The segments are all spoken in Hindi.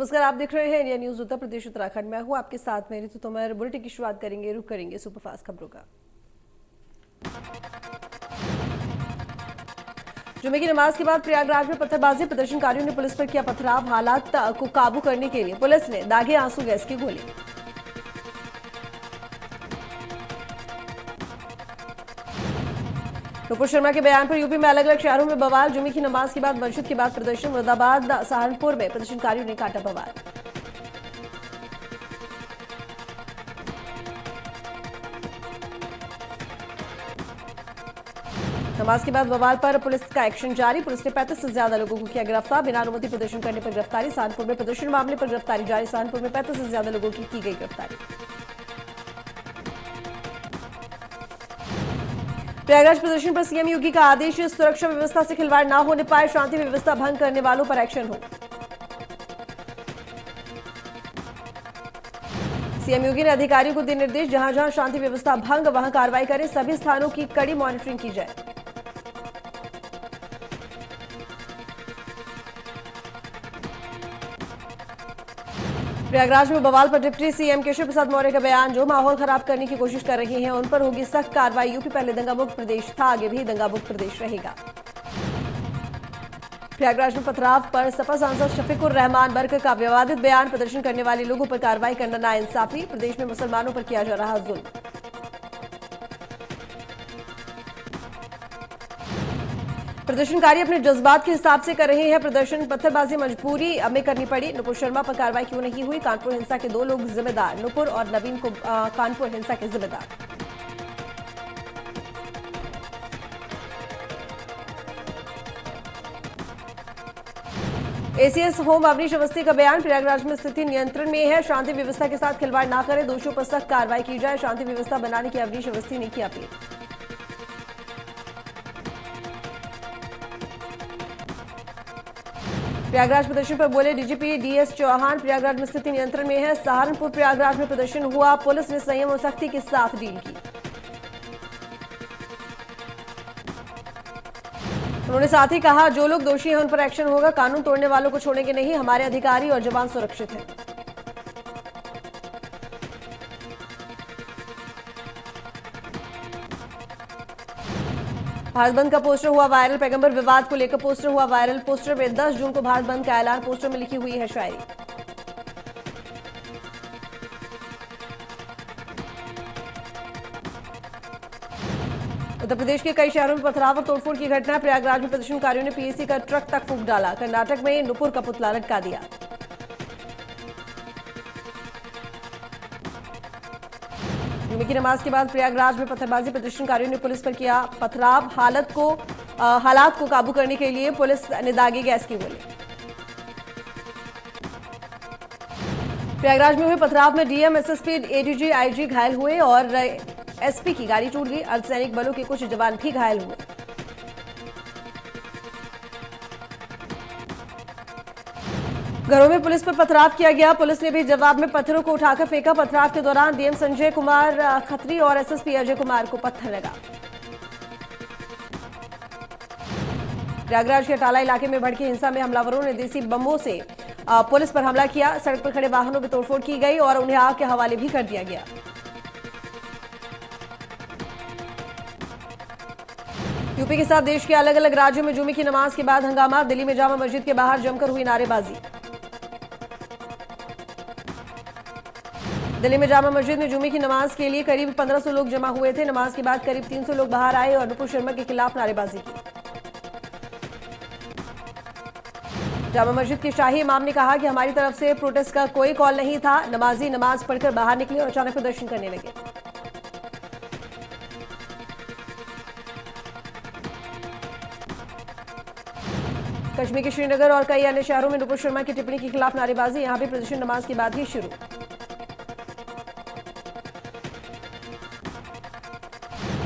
नमस्कार, आप देख रहे हैं इंडिया न्यूज उत्तर प्रदेश उत्तराखंड। मैं हूं आपके साथ में ऋतु तोमर। बुलेटिन की शुरुआत करेंगे, रुक करेंगे सुपरफास्ट खबरों का। जुमे की नमाज के बाद प्रयागराज में पत्थरबाजी, प्रदर्शनकारियों ने पुलिस पर किया पथराव। हालात को काबू करने के लिए पुलिस ने दागे आंसू गैस की गोली। नुपुर शर्मा के बयान पर यूपी में अलग अलग शहरों में बवाल। जुमे की नमाज के बाद मस्जिद के बाद प्रदर्शन। मुरादाबाद, सहारनपुर में प्रदर्शनकारियों ने काटा बवाल। नमाज के बाद बवाल पर पुलिस का एक्शन जारी। पुलिस ने 35 से ज्यादा लोगों को किया गिरफ्तार। बिना अनुमति प्रदर्शन करने पर गिरफ्तारी। सहारनपुर में प्रदर्शन मामले पर गिरफ्तारी जारी। सहारनपुर में 35 से ज्यादा लोगों की गई गिरफ्तारी। प्रयागराज प्रदर्शन पर सीएम योगी का आदेश, सुरक्षा व्यवस्था से खिलवाड़ ना होने पाए, शांति व्यवस्था भंग करने वालों पर एक्शन हो। सीएम योगी ने अधिकारियों को दिए निर्देश, जहां जहां शांति व्यवस्था भंग वहां कार्रवाई करें। सभी स्थानों की कड़ी मॉनिटरिंग की जाए। प्रयागराज में बवाल पर डिप्टी सीएम केशव प्रसाद मौर्य का बयान, जो माहौल खराब करने की कोशिश कर रहे हैं उन पर होगी सख्त कार्रवाई। यूपी पहले दंगा मुक्त प्रदेश था, आगे भी दंगा मुक्त प्रदेश रहेगा। प्रयागराज में पथराव पर सपा सांसद शफीकुर रहमान बर्क का विवादित बयान, प्रदर्शन करने वाले लोगों पर कार्रवाई करना नाइंसाफी। प्रदेश में मुसलमानों पर किया जा रहा जुल्म। प्रदर्शनकारी अपने जज्बात के हिसाब से कर रहे हैं प्रदर्शन। पत्थरबाजी मजबूरी में करनी पड़ी। नुपुर शर्मा पर कार्रवाई क्यों नहीं हुई? कानपुर हिंसा के 2 लोग जिम्मेदार, नुपुर और नवीन को कानपुर हिंसा के जिम्मेदार। एसीएस होम अवनीश अवस्थी का बयान, प्रयागराज में स्थिति नियंत्रण में है, शांति व्यवस्था के साथ खिलवाड़ ना करें, दोषियों पर सख्त कार्रवाई की जाए। शांति व्यवस्था बनाने की अवनीश अवस्थी ने की अपील। प्रयागराज प्रदर्शन पर बोले डीजीपी डीएस चौहान, प्रयागराज में स्थिति नियंत्रण में है। सहारनपुर प्रयागराज में प्रदर्शन हुआ, पुलिस ने संयम और सख्ती के साथ डील की। उन्होंने साथ ही कहा, जो लोग दोषी हैं उन पर एक्शन होगा, कानून तोड़ने वालों को छोड़ेंगे नहीं, हमारे अधिकारी और जवान सुरक्षित हैं। भारत बंद का पोस्टर हुआ वायरल, पैगंबर विवाद को लेकर पोस्टर हुआ वायरल। पोस्टर में 10 जून को भारत बंद का ऐलान, पोस्टर में लिखी हुई है शायरी। उत्तर प्रदेश के कई शहरों में पथराव और तोड़फोड़ की घटना। प्रयागराज में प्रदर्शनकारियों ने पीएसी का ट्रक तक फूंक डाला। कर्नाटक में नुपुर का पुतला लटका दिया। जुमे की नमाज के बाद प्रयागराज में पत्थरबाजी, प्रदर्शनकारियों ने पुलिस पर किया पथराव। हालात को काबू करने के लिए पुलिस ने दागी गैस की गोली। प्रयागराज में हुए पथराव में डीएम, एसएसपी, एडीजी, आईजी घायल हुए और एसपी की गाड़ी टूट गई। अर्धसैनिक बलों के कुछ जवान भी घायल हुए। घरों में पुलिस पर पथराव किया गया। पुलिस ने भी जवाब में पत्थरों को उठाकर फेंका। पथराव के दौरान डीएम संजय कुमार खत्री और एसएसपी अजय कुमार को पत्थर लगा। प्रयागराज के टाला इलाके में भड़की हिंसा में हमलावरों ने देसी बमों से पुलिस पर हमला किया। सड़क पर खड़े वाहनों में तोड़फोड़ की गई और उन्हें आग के हवाले भी कर दिया गया। यूपी के साथ देश के अलग अलग राज्यों में जुमे की नमाज के बाद हंगामा। दिल्ली में जामा मस्जिद के बाहर जमकर हुई नारेबाजी। दिल्ली में जामा मस्जिद में जुमे की नमाज के लिए करीब 1500 लोग जमा हुए थे। नमाज के बाद करीब 300 लोग बाहर आए और नुपुर शर्मा के खिलाफ नारेबाजी की। जामा मस्जिद के शाही इमाम ने कहा कि हमारी तरफ से प्रोटेस्ट का कोई कॉल नहीं था। नमाजी नमाज पढ़कर बाहर निकले और अचानक प्रदर्शन करने लगे। कश्मीर के श्रीनगर और कई अन्य शहरों में नुपुर शर्मा की टिप्पणी के खिलाफ नारेबाजी। यहां भी प्रदर्शन नमाज के बाद ही शुरू।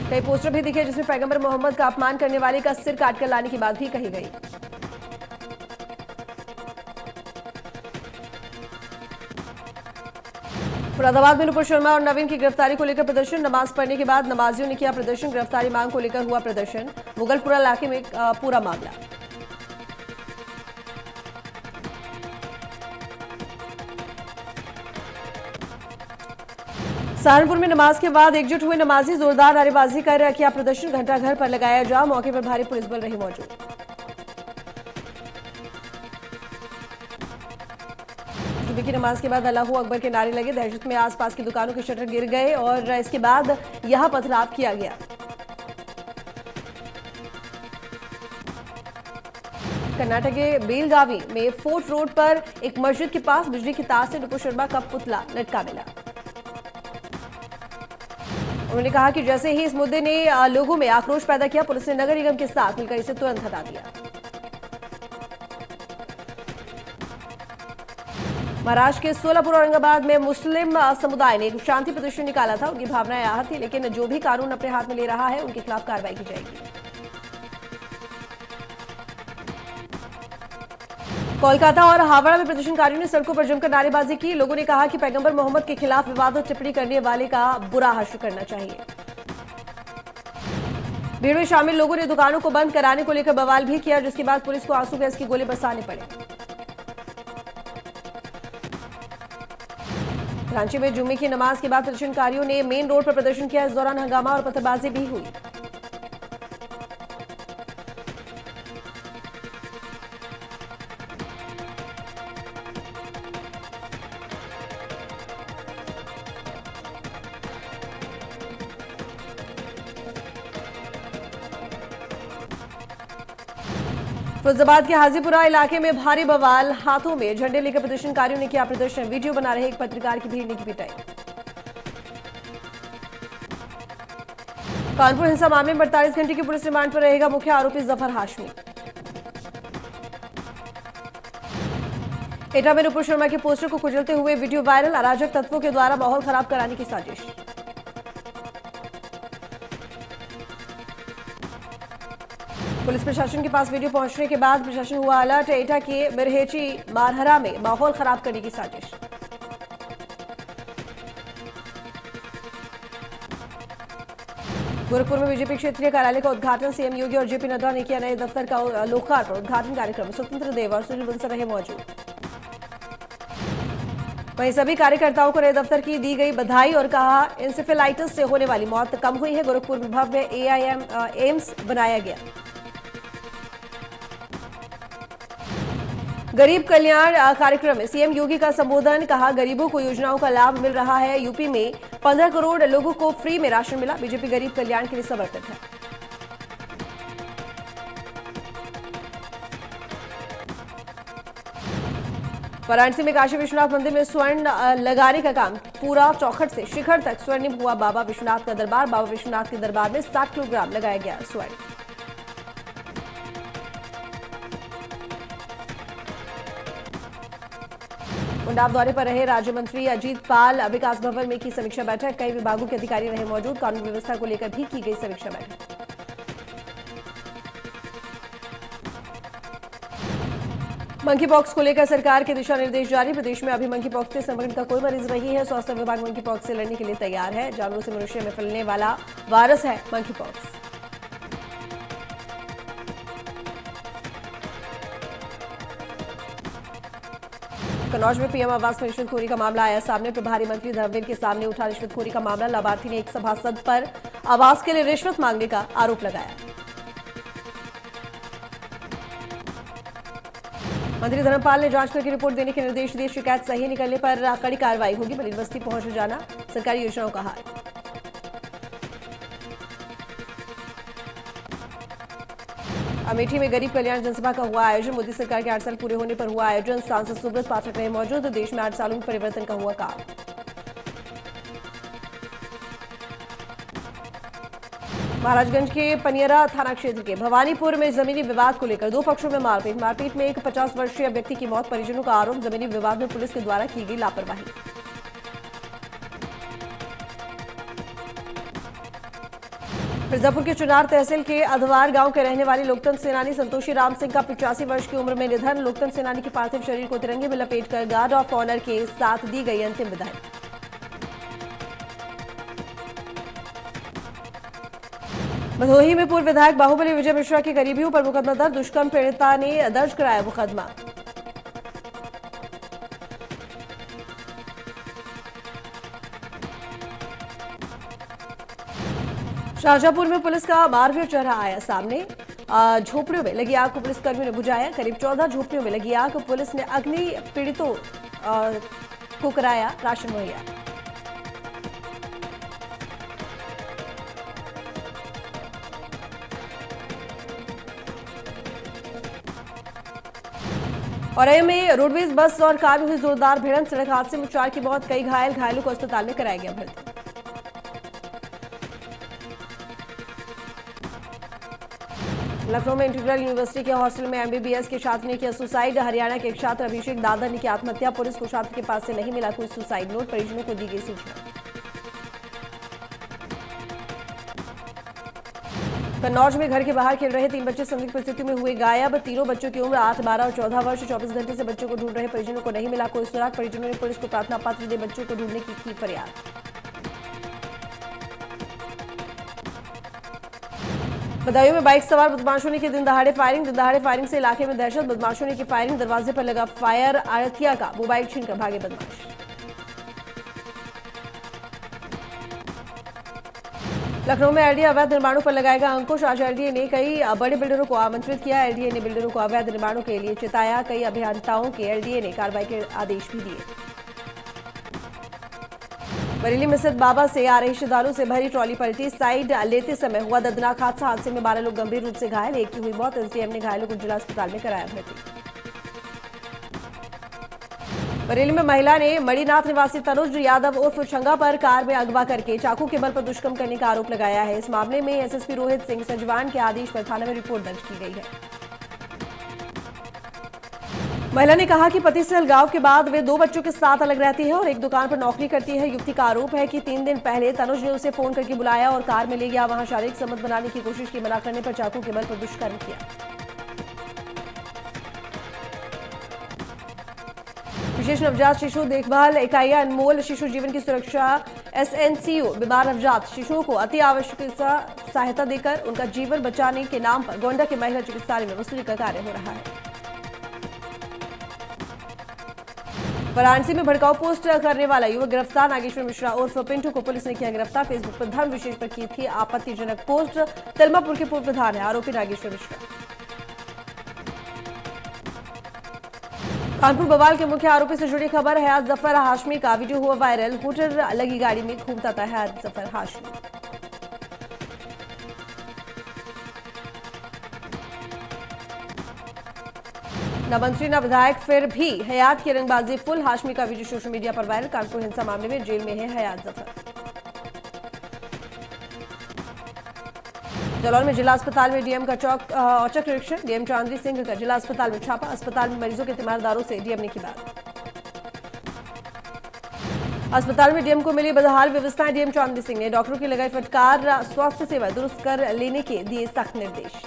कई पोस्टर भी दिखे जिसमें पैगंबर मोहम्मद का अपमान करने वाले का सिर काटकर लाने की बात भी कही गई। मुरादाबाद में नुपुर शर्मा और नवीन की गिरफ्तारी को लेकर प्रदर्शन। नमाज पढ़ने के बाद नमाजियों ने किया प्रदर्शन। गिरफ्तारी मांग को लेकर हुआ प्रदर्शन। मुगलपुरा इलाके में पूरा मामला। सहारनपुर में नमाज के बाद एकजुट हुए नमाजी जोरदार नारेबाजी कर किया प्रदर्शन। घंटा घर पर लगाया जाम, मौके पर भारी पुलिस बल रही मौजूद। जुमे की नमाज के बाद अल्लाहू अकबर के नारे लगे। दहशत में आसपास की दुकानों के शटर गिर गए और इसके बाद यहां पथराव किया गया। कर्नाटक के बेलगावी में फोर्ट रोड पर एक मस्जिद के पास बिजली की तार से नुपुर शर्मा का पुतला लटका मिला। उन्होंने कहा कि जैसे ही इस मुद्दे ने लोगों में आक्रोश पैदा किया, पुलिस ने नगर निगम के साथ मिलकर इसे तुरंत हटा दिया। महाराष्ट्र के सोलापुर औरंगाबाद में मुस्लिम समुदाय ने एक शांति प्रदर्शन निकाला था। उनकी भावनाएं आहत थी, लेकिन जो भी कानून अपने हाथ में ले रहा है उनके खिलाफ कार्रवाई की जाएगी। कोलकाता और हावड़ा में प्रदर्शनकारियों ने सड़कों पर जमकर नारेबाजी की। लोगों ने कहा कि पैगंबर मोहम्मद के खिलाफ विवादित टिप्पणी करने वाले का बुरा हश्र करना चाहिए। भीड़ में शामिल लोगों ने दुकानों को बंद कराने को लेकर बवाल भी किया, जिसके बाद पुलिस को आंसू गैस के गोले बरसाने पड़े। रांची में जुम्मे की नमाज के बाद प्रदर्शनकारियों ने मेन रोड पर प्रदर्शन किया। इस दौरान हंगामा और पत्थरबाजी भी हुई। फिरोजाबाद के हाजीपुरा इलाके में भारी बवाल, हाथों में झंडे लेकर प्रदर्शनकारियों ने किया प्रदर्शन। वीडियो बना रहे एक पत्रकार की भीड़ ने की पिटाई। कानपुर हिंसा मामले में 48 घंटे की पुलिस रिमांड पर रहेगा मुख्य आरोपी जफर हाशमी। एटा में नुपुर शर्मा के पोस्टर को कुचलते हुए वीडियो वायरल, अराजक तत्वों के द्वारा माहौल खराब कराने की साजिश। पुलिस प्रशासन के पास वीडियो पहुंचने के बाद प्रशासन हुआ अलर्ट। एटा के मिरहेची मारहरा में माहौल खराब करने की साजिश। गोरखपुर में बीजेपी क्षेत्रीय कार्यालय का उद्घाटन। सीएम योगी और जेपी नड्डा ने किया नए दफ्तर का लोकार्पण। उद्घाटन कार्यक्रम में स्वतंत्र देव और सुनील बंसल रहे मौजूद। वहीं सभी कार्यकर्ताओं को नए दफ्तर की दी गई बधाई और कहा इंसेफेलाइटिस से होने वाली मौत कम हुई है। गोरखपुर में भव्य एम्स बनाया गया। गरीब कल्याण कार्यक्रम में सीएम योगी का संबोधन। कहा गरीबों को योजनाओं का लाभ मिल रहा है। यूपी में 15 करोड़ लोगों को फ्री में राशन मिला। बीजेपी गरीब कल्याण के लिए समर्पित है। वाराणसी में काशी विश्वनाथ मंदिर में स्वर्ण लगाने का काम पूरा। चौखट से शिखर तक स्वर्णिम हुआ बाबा विश्वनाथ का दरबार। बाबा विश्वनाथ के दरबार में 60 किलोग्राम लगाया गया स्वर्ण। उन्नाव दौरे पर रहे राज्य मंत्री अजीत पाल। विकास भवन में की समीक्षा बैठक। कई विभागों के अधिकारी रहे मौजूद। कानून व्यवस्था को लेकर भी की गई समीक्षा बैठक। मंकी पॉक्स को लेकर सरकार के दिशा निर्देश जारी। प्रदेश में अभी मंकी पॉक्स के संक्रमण का कोई मरीज नहीं है। स्वास्थ्य विभाग मंकी पॉक्स से लड़ने के लिए तैयार है। जानवरों से मनुष्य में फैलने वाला वायरस है मंकी पॉक्स। कन्नौज में पीएम आवास में रिश्वतखोरी का मामला आया सामने। प्रभारी मंत्री धर्मवीर के सामने उठा रिश्वतखोरी का मामला। लाभार्थी ने एक सभासद पर आवास के लिए रिश्वत मांगने का आरोप लगाया। मंत्री धर्मपाल ने जांच करके रिपोर्ट देने के निर्देश दिए। शिकायत सही निकलने पर कड़ी कार्रवाई होगी। मलिन बस्ती पहुंच जाना सरकारी योजनाओं का हाल। अमेठी में गरीब कल्याण जनसभा का हुआ आयोजन। मोदी सरकार के 8 साल पूरे होने पर हुआ आयोजन। सांसद सुब्रत पाठक रहे मौजूद। देश में 8 सालों में परिवर्तन का हुआ काम। महाराजगंज के पनियरा थाना क्षेत्र के भवानीपुर में जमीनी विवाद को लेकर 2 पक्षों में मारपीट में एक 50 वर्षीय व्यक्ति की मौत। परिजनों का आरोप जमीनी विवाद में पुलिस के द्वारा की गई लापरवाही। मिर्जापुर के चुनार तहसील के अधवार गांव के रहने वाले लोकतंत्र सेनानी संतोषी राम सिंह का 85 वर्ष की उम्र में निधन। लोकतंत्र सेनानी के पार्थिव शरीर को तिरंगे में लपेटकर गार्ड ऑफ ऑनर के साथ दी गई अंतिम विदाई। भदोही में पूर्व विधायक बाहुबली विजय मिश्रा के करीबियों पर मुकदमा दर्ज। दुष्कर्म पीड़िता ने दर्ज कराया मुकदमा। शाहजहांपुर में पुलिस का मारवीर चेहरा आया सामने। झोपड़ियों में लगी आग को पुलिसकर्मियों ने बुझाया। करीब 14 झोपड़ियों में लगी आग, पुलिस ने अग्नि पीड़ितों को कराया राशन मुहैया। औरैया में रोडवेज बस और कार में हुई जोरदार भिड़ंत, सड़क हादसे में 4 की मौत, कई घायलों को अस्पताल में कराया गया भर्ती। लखनऊ में इंटीग्रल यूनिवर्सिटी के हॉस्टल में एमबीबीएस के छात्र ने किया सुसाइड। हरियाणा के एक छात्र अभिषेक दादर ने की आत्महत्या। पुलिस को छात्र के पास से नहीं मिला कोई सुसाइड नोट, परिजनों को दी गई सूचना। कन्नौज में घर के बाहर खेल रहे 3 बच्चे संदिग्ध परिस्थिति में हुए गायब। तीनों बच्चों की उम्र 8, 12 और 14 वर्ष। 24 घंटे से बच्चों को ढूंढ रहे परिजनों को नहीं मिला कोई सुराग। परिजनों ने पुलिस को प्रार्थना पत्र दे बच्चों को ढूंढने की फरियाद। बदायूं में बाइक सवार बदमाशों ने की दिन दहाड़े फायरिंग से इलाके में दहशत। बदमाशों ने की फायरिंग, दरवाजे पर लगा फायर, आड़तिया का मोबाइल छीनकर भागे बदमाश। लखनऊ में एलडीए अवैध निर्माणों पर लगाएगा अंकुश। आज एलडीए ने कई बड़े बिल्डरों को आमंत्रित किया। एलडीए ने बिल्डरों को अवैध निर्माणों के लिए चिताया। कई अभियंताओं के एलडीए ने कार्रवाई के आदेश भी दिए। बरेली में स्थित बाबा से आ रही श्रद्धालु से भरी ट्रॉली पलटी, साइड लेते समय हुआ दर्दनाक हादसा। हादसे में 12 लोग गंभीर रूप से घायल, एक की हुई मौत। एसडीएम ने घायलों को जिला अस्पताल में कराया भर्ती। बरेली में महिला ने मणिनाथ निवासी तनुज यादव उर्फ छंगा पर कार में अगवा करके चाकू के बल पर दुष्कर्म करने का आरोप लगाया है। इस मामले में एसएसपी रोहित सिंह सजवान के आदेश पर थाना में रिपोर्ट दर्ज की गई है। महिला ने कहा कि पति से अलगाव के बाद वे 2 बच्चों के साथ अलग रहती है और एक दुकान पर नौकरी करती है। युवती का आरोप है कि 3 दिन पहले तनुज ने उसे फोन करके बुलाया और कार में ले गया। वहां शारीरिक संबंध बनाने की कोशिश की, मना करने पर चाकू के बल पर दुष्कर्म किया। विशेष नवजात शिशु देखभाल इकाइयां अनमोल शिशु जीवन की सुरक्षा। एसएनसीयू बीमार नवजात शिशुओं को अति आवश्यक सहायता देकर उनका जीवन बचाने के नाम पर गोंडा के महिला चिकित्सालय में वसूली का कार्य हो रहा है। वाराणसी में भड़काऊ पोस्ट करने वाला युवक गिरफ्तार। नागेश्वर मिश्रा उर्फ पिंटू को पुलिस ने किया गिरफ्तार। फेसबुक पर धर्म विशेष पर की थी आपत्तिजनक पोस्ट। तिलमापुर के पूर्व प्रधान है आरोपी नागेश्वर मिश्रा। कानपुर बवाल के मुख्य आरोपी से जुड़ी खबर। हयात जफर हाशमी का वीडियो हुआ वायरल। हूटर लगी गाड़ी में घूमता था हयात जफर हाशमी। न मंत्री न विधायक, फिर भी हयात की रंगबाजी फुल। हाशमी का वीडियो सोशल मीडिया पर वायरल। कानपुर हिंसा मामले में जेल में है हयात जफर। जालौर में जिला अस्पताल में डीएम का औचक निरीक्षण। डीएम चांदनी सिंह का जिला अस्पताल में छापा। अस्पताल में मरीजों के तीमारदारों से डीएम ने की बात। अस्पताल में डीएम को मिली बदहाल व्यवस्थाएं। डीएम चांदनी सिंह ने डॉक्टरों की लगाई फटकार। स्वास्थ्य सेवा दुरुस्त कर लेने के दिए सख्त निर्देश।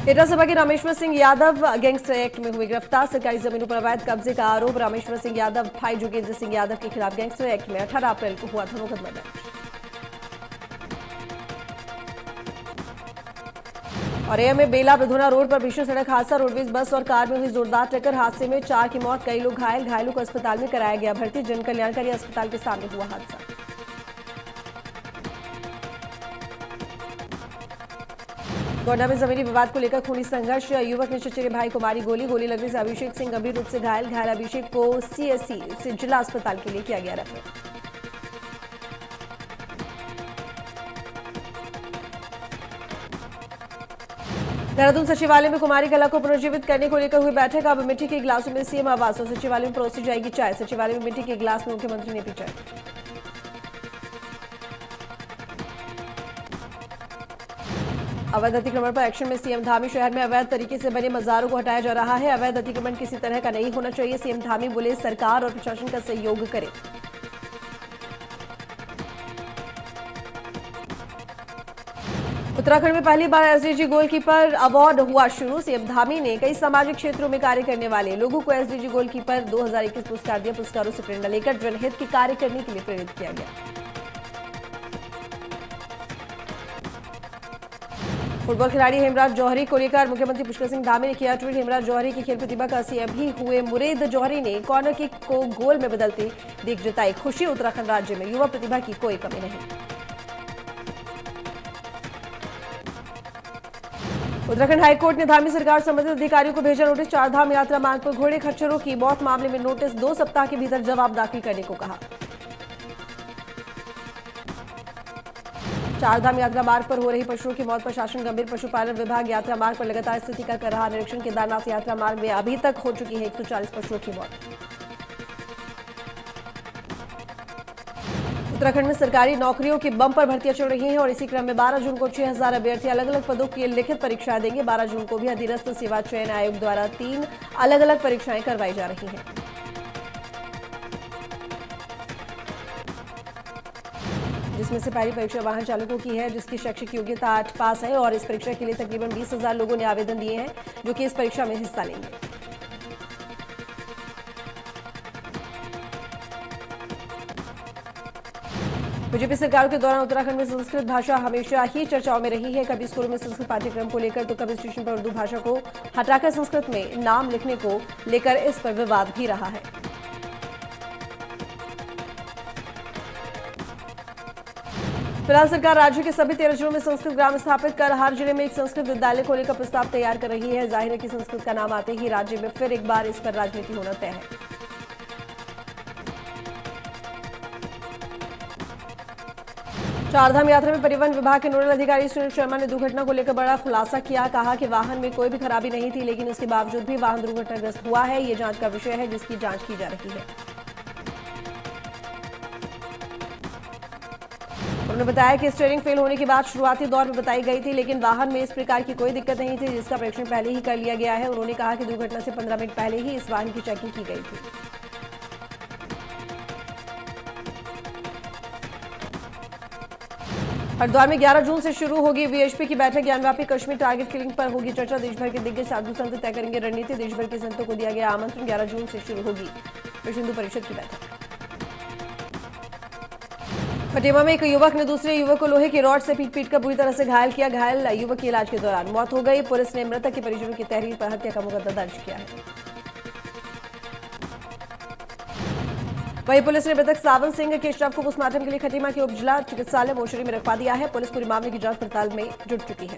एटा सभा के रामेश्वर सिंह यादव गैंगस्टर एक्ट में हुए गिरफ्तार। सरकारी जमीनों पर अवैध कब्जे का आरोप। रामेश्वर सिंह यादव भाई जोगेंद्र सिंह यादव के खिलाफ गैंगस्टर एक्ट में 18 अप्रैल को हुआ था मुकदमा दर्ज। औरैया में बेला बिधुना रोड पर भीषण सड़क हादसा। रोडवेज बस और कार में हुई जोरदार टक्कर। हादसे में 4 की मौत, कई लोग घायलों को अस्पताल में कराया गया भर्ती। जन कल्याणकारी अस्पताल के सामने हुआ हादसा। गोंडा में जमीनी विवाद को लेकर खूनी संघर्ष। युवक ने चचेरे भाई को मारी गोली लगने से अभिषेक सिंह गंभीर रूप से घायल। अभिषेक को सीएससी से जिला अस्पताल के लिए किया गया रेफर। देहरादून सचिवालय में कुमारी कला को पुनर्जीवित करने को लेकर हुई बैठक। अब मिट्टी के गिलासों में सीएम आवास और सचिवालय में परोसी जाएगी चाय। सचिवालय में मिट्टी के गिलास में मुख्यमंत्री ने पी चाय। अवैध अतिक्रमण पर एक्शन में सीएम धामी। शहर में अवैध तरीके से बने मजारों को हटाया जा रहा है। अवैध अतिक्रमण किसी तरह का नहीं होना चाहिए। सीएम धामी बोले सरकार और प्रशासन का सहयोग करे। उत्तराखंड में पहली बार एसडीजी गोलकीपर अवार्ड हुआ शुरू। सीएम धामी ने कई सामाजिक क्षेत्रों में कार्य करने वाले लोगों को एसडीजी गोलकीपर 2021 पुरस्कार दिया। पुरस्कारों से प्रेरणा लेकर जनहित के कार्य करने के लिए प्रेरित किया गया। फुटबॉल खिलाड़ी हेमराज जौहरी को लेकर मुख्यमंत्री पुष्कर सिंह धामी ने किया ट्वीट। हेमराज जौहरी की खेल प्रतिभा का अभी हुए मुरेद जौहरी ने कॉर्नर किक को गोल में बदलते देख जताई खुशी। उत्तराखंड राज्य में युवा प्रतिभा की कोई कमी नहीं। उत्तराखंड हाईकोर्ट ने धामी सरकार संबंधित अधिकारियों को भेजा नोटिस। चारधाम यात्रा मार्ग पर घोड़े खच्चरों की मौत मामले में नोटिस। 2 सप्ताह के भीतर जवाब दाखिल करने को कहा। चारधाम यात्रा मार्ग पर हो रही पशुओं की मौत पर शासन गंभीर। पशुपालन विभाग यात्रा मार्ग पर लगातार स्थिति का कर रहा निरीक्षण। केदारनाथ यात्रा मार्ग में अभी तक हो चुकी है 140 पशुओं की मौत। उत्तराखंड में सरकारी नौकरियों की बम्पर भर्तियां चल रही हैं और इसी क्रम में 12 जून को 6000 अभ्यर्थी अलग अलग पदों की लिखित परीक्षाएं देंगे। 12 जून को भी अधीनस्थ सेवा चयन आयोग द्वारा 3 अलग अलग परीक्षाएं करवाई जा रही हैं। जिसमें से पहली परीक्षा वाहन चालकों की है, जिसकी शैक्षिक योग्यता 8 पास है और इस परीक्षा के लिए तकरीबन 20,000 लोगों ने आवेदन दिए हैं जो कि इस परीक्षा में हिस्सा लेंगे। बीजेपी सरकार के दौरान उत्तराखंड में संस्कृत भाषा हमेशा ही चर्चाओं में रही है। कभी स्कूलों में संस्कृत पाठ्यक्रम को लेकर तो कभी स्टेशन पर उर्दू भाषा को हटाकर संस्कृत में नाम लिखने को लेकर इस पर विवाद भी रहा है। फिलहाल सरकार राज्य के सभी 13 जिलों में संस्कृत ग्राम स्थापित कर हर जिले में एक संस्कृत विद्यालय को लेकर प्रस्ताव तैयार कर रही है। जाहिर है कि संस्कृत का नाम आते ही राज्य में फिर एक बार इस पर राजनीति होना तय है। चारधाम यात्रा में परिवहन विभाग के नोडल अधिकारी सुनील शर्मा ने दुर्घटना को लेकर बड़ा खुलासा किया। कहा कि वाहन में कोई भी खराबी नहीं थी, लेकिन उसके बावजूद भी वाहन दुर्घटनाग्रस्त हुआ है। ये जांच का विषय है, जिसकी जांच की जा रही है। उन्होंने बताया कि स्टीयरिंग फेल होने की बात शुरुआती दौर में बताई गई थी, लेकिन वाहन में इस प्रकार की कोई दिक्कत नहीं थी, जिसका परीक्षण पहले ही कर लिया गया है। उन्होंने कहा कि दुर्घटना से 15 मिनट पहले ही इस वाहन की चेकिंग की गई थी। हरिद्वार में 11 जून से शुरू होगी वीएचपी की बैठक। ज्ञानव्यापी कश्मीर टारगेट किलिंग पर होगी चर्चा। देश भर के दिग्गज साधु संत तय करेंगे रणनीति। देश भर के संतों को दिया गया आमंत्रण। 11 जून से शुरू होगी विश्व हिंदू परिषद की बैठक। खटीमा में एक युवक ने दूसरे युवक को लोहे की रॉड से पीट-पीटकर बुरी तरह से घायल किया। घायल युवक की इलाज के दौरान मौत हो गई। पुलिस ने मृतक के परिजनों की तहरीर पर हत्या का मुकदमा दर्ज किया है। वहीं पुलिस ने मृतक सावन सिंह के शव को पोस्टमार्टम के लिए खटीमा के उपजिला चिकित्सालय मोर्चरी में रखवा दिया है। पुलिस पूरे मामले की जांच पड़ताल में जुट चुकी है।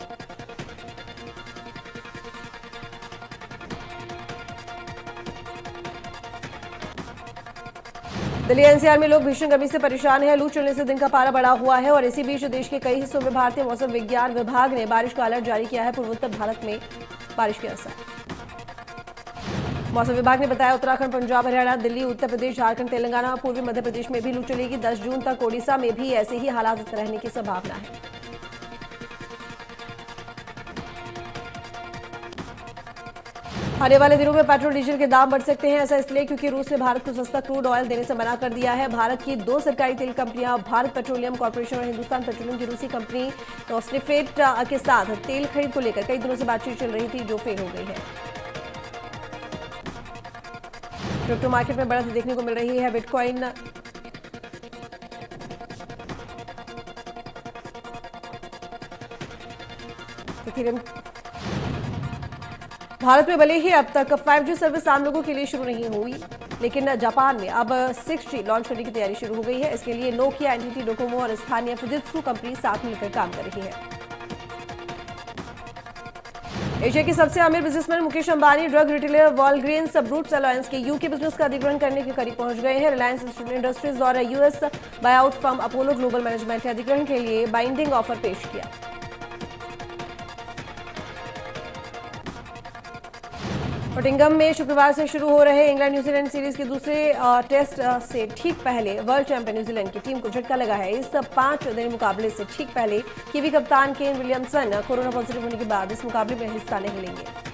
दिल्ली एनसीआर में लोग भीषण गर्मी से परेशान हैं। लू चलने से दिन का पारा बढ़ा हुआ है और इसी बीच देश के कई हिस्सों में भारतीय मौसम विज्ञान विभाग ने बारिश का अलर्ट जारी किया है। पूर्वोत्तर भारत में बारिश के असर। मौसम विभाग ने बताया उत्तराखंड, पंजाब, हरियाणा, दिल्ली, उत्तर प्रदेश, झारखंड, तेलंगाना, पूर्वी मध्य प्रदेश में भी लू चलेगी। 10 जून तक ओडिशा में भी ऐसे ही हालात रहने की संभावना है। आने वाले दिनों में पेट्रोल डीजल के दाम बढ़ सकते हैं। ऐसा इसलिए क्योंकि रूस ने भारत को सस्ता क्रूड ऑयल देने से मना कर दिया है। भारत की 2 सरकारी तेल कंपनियां, भारत पेट्रोलियम कॉर्पोरेशन और हिंदुस्तान पेट्रोलियम की रूसी कंपनी नोस्टेफेट के साथ तेल खरीद को लेकर कई दिनों से बातचीत चल रही थी, जो फेल हो गई है। क्रिप्टो मार्केट में बढ़त देखने को मिल रही है। बिटकॉइन भारत में भले ही अब तक 5G सर्विस आम लोगों के लिए शुरू नहीं हुई, लेकिन जापान में अब 6G लॉन्च करने की तैयारी शुरू हो गई है। इसके लिए नोकिया, एनटीटी डोकोमो और स्थानीय फुजित्सु कंपनी साथ मिलकर काम कर रही है। एशिया के सबसे अमीर businessman Mukesh Ambani drug retailer Walgreens Boots Alliance के यूके बिजनेस का अधिग्रहण करने के करीब पहुंच गए हैं। रिलायंस इंडस्ट्रीज और US buyout firm Apollo Global Management ने अधिग्रहण के लिए बाइंडिंग ऑफर पेश किया। नॉटिंघम में शुक्रवार से शुरू हो रहे इंग्लैंड न्यूजीलैंड सीरीज के दूसरे टेस्ट से ठीक पहले वर्ल्ड चैंपियन न्यूजीलैंड की टीम को झटका लगा है। इस 5 दिन मुकाबले से ठीक पहले कीवी कप्तान केन विलियमसन कोरोना पॉजिटिव होने के बाद इस मुकाबले में हिस्सा नहीं लेंगे।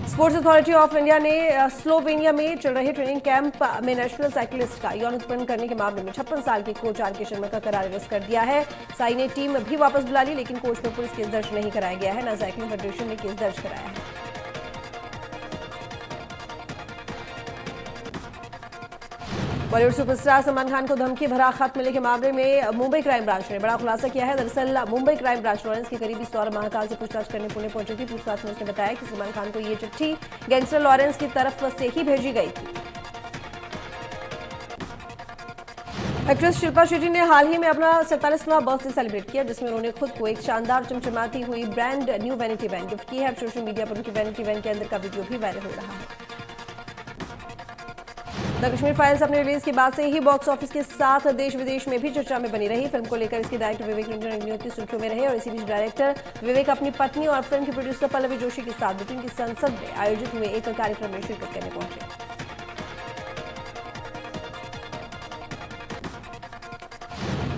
स्पोर्ट्स अथॉरिटी ऑफ इंडिया ने स्लोवेनिया में चल रहे ट्रेनिंग कैंप में नेशनल साइकिलिस्ट का यौन उत्पन्न करने के मामले में 56 साल के कोच आर के शर्मा का करार अरेस्ट कर दिया है। साई ने टीम भी वापस बुला ली, लेकिन कोच पर पुलिस केस दर्ज नहीं कराया गया है। न साइकिलिंग फेडरेशन ने केस दर्ज कराया है। बॉलीवुड सुपरस्टार सलमान खान को धमकी भरा खत मिलने के मामले में मुंबई क्राइम ब्रांच ने बड़ा खुलासा किया है। दरअसल मुंबई क्राइम ब्रांच लॉरेंस के करीबी सौरभ महाकाल से पूछताछ करने पुणे पहुंची थी। पूछताछ में उसने बताया कि सलमान खान को ये चिट्ठी गैंगस्टर लॉरेंस की तरफ से ही भेजी गई थी। एक्ट्रेस शिल्पा शेट्टी ने हाल ही में अपना 47वां बर्थडे सेलिब्रेट किया, जिसमें उन्होंने खुद को एक शानदार चमचमाती हुई brand new vanity van gift की है। सोशल मीडिया पर उनकी वैनिटी वैन के अंदर का वीडियो भी वायरल हो रहा है। द कश्मीर फाइल्स अपने रिलीज के बाद से ही बॉक्स ऑफिस के साथ देश विदेश में भी चर्चा में बनी रही। फिल्म को लेकर इसके डायरेक्टर विवेक रंजन अग्निहोत्री सुर्खियों में रहे और इसी बीच डायरेक्टर विवेक अपनी पत्नी और फिल्म के प्रोड्यूसर पल्लवी जोशी के साथ ब्रिटेन की संसद में आयोजित हुए एक कार्यक्रम में शिरकत करने पहुंचे।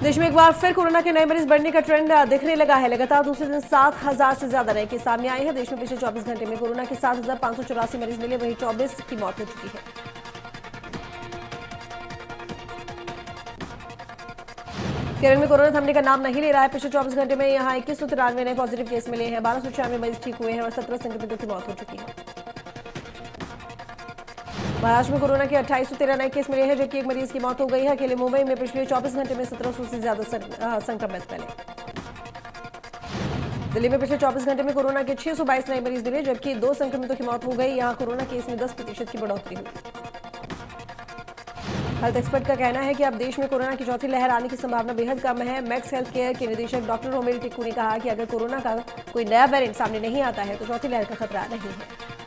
देश में एक बार फिर कोरोना के नए मरीज बढ़ने का ट्रेंड दिखने लगा है। लगातार दूसरे दिन 7,000 से ज्यादा नए केस सामने आए हैं। देश में पिछले 24 घंटे में कोरोना के 7,584 मरीज मिले, वहीं 24 की मौत हो चुकी है। केरल में कोरोना थमने का नाम नहीं ले रहा है। पिछले 24 घंटे में यहां 2193 नए पॉजिटिव केस मिले हैं, 1296 मरीज ठीक हुए हैं और 17 संक्रमितों की मौत हो चुकी है। महाराष्ट्र में कोरोना के 2813 नए केस मिले हैं, जबकि एक मरीज की मौत हो गई है। अकेले मुंबई में पिछले 24 घंटे में 1700 से ज्यादा संक्रमित मिले। दिल्ली में पिछले 24 घंटे में कोरोना के 622 नए मरीज मिले, जबकि 2 संक्रमितों की मौत हो गई। यहां कोरोना केस में 10% की बढ़ोतरी हुई। हेल्थ एक्सपर्ट का कहना है कि अब देश में कोरोना की चौथी लहर आने की संभावना बेहद कम है। मैक्स हेल्थ केयर के निदेशक डॉक्टर रोमेल टिक्कू ने कहा कि अगर कोरोना का कोई नया वेरिएंट सामने नहीं आता है तो चौथी लहर का खतरा नहीं है।